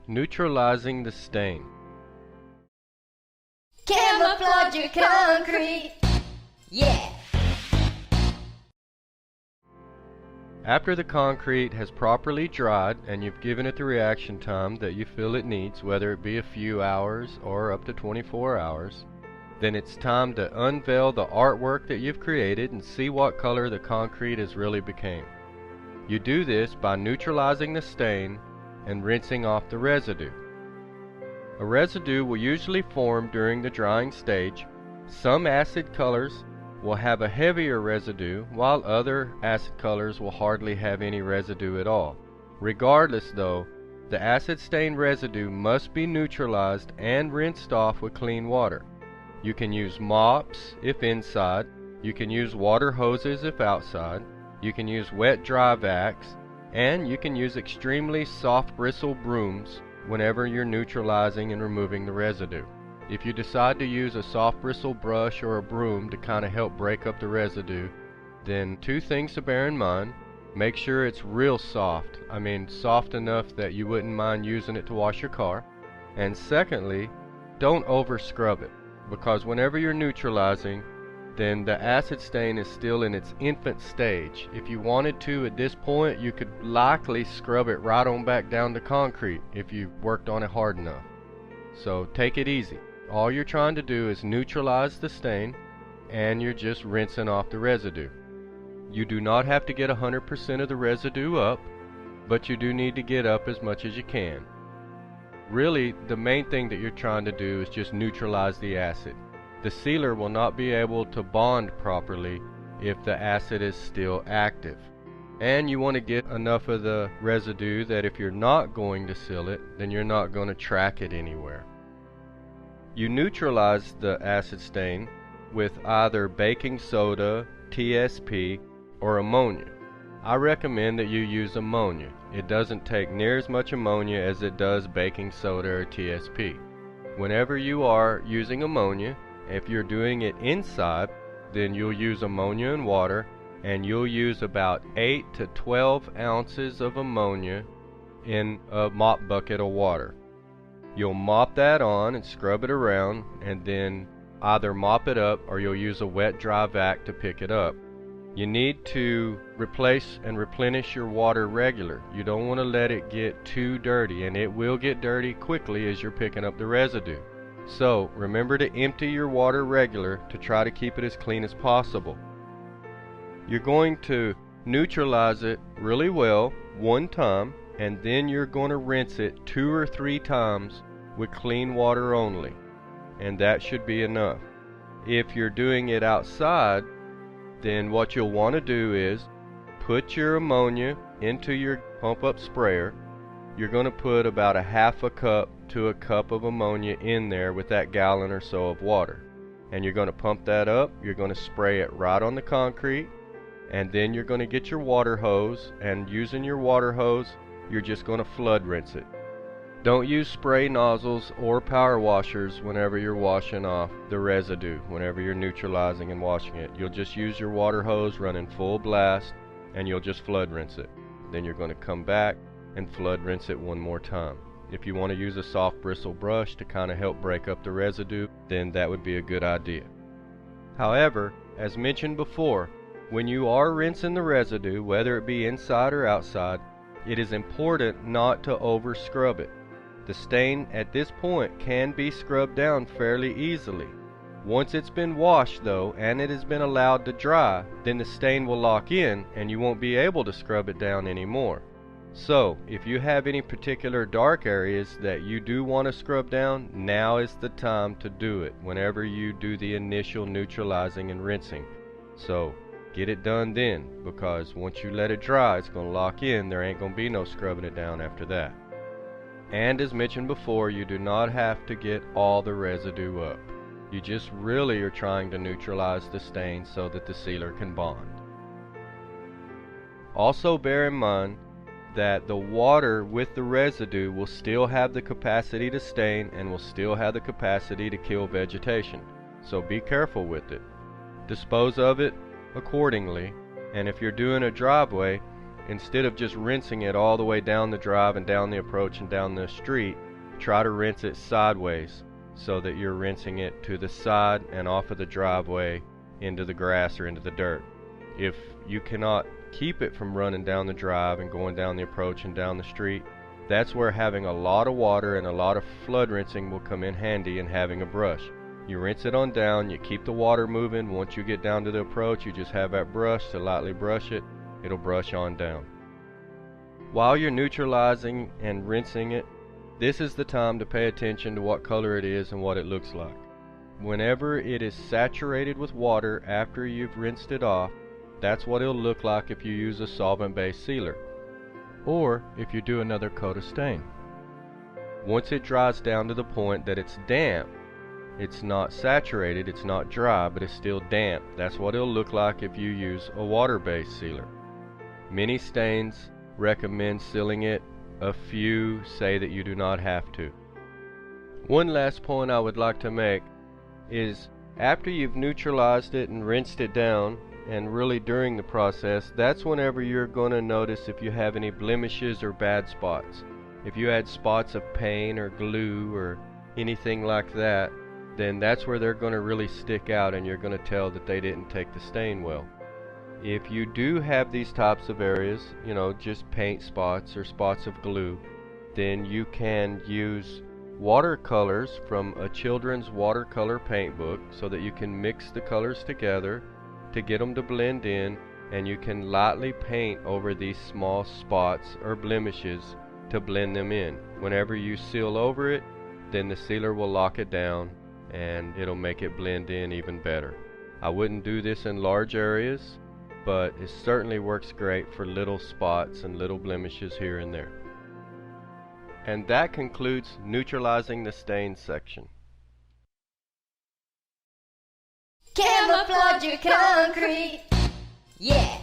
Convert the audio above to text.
Neutralizing the stain. Camouflage your concrete! Yeah! After the concrete has properly dried and you've given it the reaction time that you feel it needs, whether it be a few hours or up to 24 hours, then it's time to unveil the artwork that you've created and see what color the concrete has really became. You do this by neutralizing the stain and rinsing off the residue. A residue will usually form during the drying stage. Some acid colors will have a heavier residue, while other acid colors will hardly have any residue at all. Regardless though, the acid stain residue must be neutralized and rinsed off with clean water. You can use mops if inside, you can use water hoses if outside, you can use wet dry vacs, and you can use extremely soft bristle brooms whenever you're neutralizing and removing the residue. If you decide to use a soft bristle brush or a broom to kind of help break up the residue, then two things to bear in mind. Make sure it's real soft. I mean soft enough that you wouldn't mind using it to wash your car. And secondly, don't over scrub it, because whenever you're neutralizing, then the acid stain is still in its infant stage. If you wanted to at this point, you could likely scrub it right on back down to concrete if you worked on it hard enough. So take it easy. All you're trying to do is neutralize the stain, and you're just rinsing off the residue. You do not have to get 100% of the residue up, but you do need to get up as much as you can. Really, the main thing that you're trying to do is just neutralize the acid. The sealer will not be able to bond properly if the acid is still active. And you want to get enough of the residue that if you're not going to seal it, then you're not going to track it anywhere. You neutralize the acid stain with either baking soda, TSP, or ammonia. I recommend that you use ammonia. It doesn't take near as much ammonia as it does baking soda or TSP. Whenever you are using ammonia, if you're doing it inside, then you'll use ammonia and water, and you'll use about 8 to 12 ounces of ammonia in a mop bucket of water. You'll mop that on and scrub it around, and then either mop it up or you'll use a wet dry vac to pick it up. You need to replace and replenish your water regular. You don't want to let it get too dirty, and it will get dirty quickly as you're picking up the residue. So remember to empty your water regular to try to keep it as clean as possible. You're going to neutralize it really well one time, and then you're going to rinse it 2 or 3 times with clean water only, and that should be enough. If you're doing it outside, then what you'll want to do is put your ammonia into your pump up sprayer. You're going to put about a half a cup to a cup of ammonia in there with that gallon or so of water, and you're going to pump that up. You're going to spray it right on the concrete, and then you're going to get your water hose, and using your water hose, you're just going to flood rinse it. Don't use spray nozzles or power washers whenever you're washing off the residue. Whenever you're neutralizing and washing it, you'll just use your water hose running full blast, and you'll just flood rinse it. Then you're going to come back and flood rinse it one more time. If you want to use a soft bristle brush to kind of help break up the residue, then that would be a good idea. However, as mentioned before, when you are rinsing the residue, whether it be inside or outside, it is important not to over scrub it. The stain at this point can be scrubbed down fairly easily. Once it's been washed though, and it has been allowed to dry, then the stain will lock in and you won't be able to scrub it down anymore. So, if you have any particular dark areas that you do want to scrub down, now is the time to do it, whenever you do the initial neutralizing and rinsing. So, get it done then, because once you let it dry, it's going to lock in. There ain't going to be no scrubbing it down after that. And as mentioned before, you do not have to get all the residue up. You just really are trying to neutralize the stain so that the sealer can bond. Also bear in mind that the water with the residue will still have the capacity to stain and will still have the capacity to kill vegetation. So be careful with it. Dispose of it accordingly, and if you're doing a driveway, instead of just rinsing it all the way down the drive and down the approach and down the street, try to rinse it sideways so that you're rinsing it to the side and off of the driveway into the grass or into the dirt. If you cannot keep it from running down the drive and going down the approach and down the street, that's where having a lot of water and a lot of flood rinsing will come in handy, and having a brush. You rinse it on down, you keep the water moving. Once you get down to the approach, you just have that brush to lightly brush it. It'll brush on down. While you're neutralizing and rinsing it, this is the time to pay attention to what color it is and what it looks like. Whenever it is saturated with water after you've rinsed it off, that's what it'll look like if you use a solvent-based sealer, or if you do another coat of stain. Once it dries down to the point that it's damp, it's not saturated, it's not dry, but it's still damp. That's what it'll look like if you use a water-based sealer. Many stains recommend sealing it. A few say that you do not have to. One last point I would like to make is, after you've neutralized it and rinsed it down, and really during the process, that's whenever you're going to notice if you have any blemishes or bad spots. If you had spots of paint or glue or anything like that, then that's where they're going to really stick out, and you're going to tell that they didn't take the stain well. If you do have these types of areas, just paint spots or spots of glue, then you can use watercolors from a children's watercolor paint book so that you can mix the colors together to get them to blend in, and you can lightly paint over these small spots or blemishes to blend them in. Whenever you seal over it, then the sealer will lock it down and it'll make it blend in even better. I wouldn't do this in large areas, but it certainly works great for little spots and little blemishes here and there. And that concludes neutralizing the stain section. Camouflage your concrete. Yeah.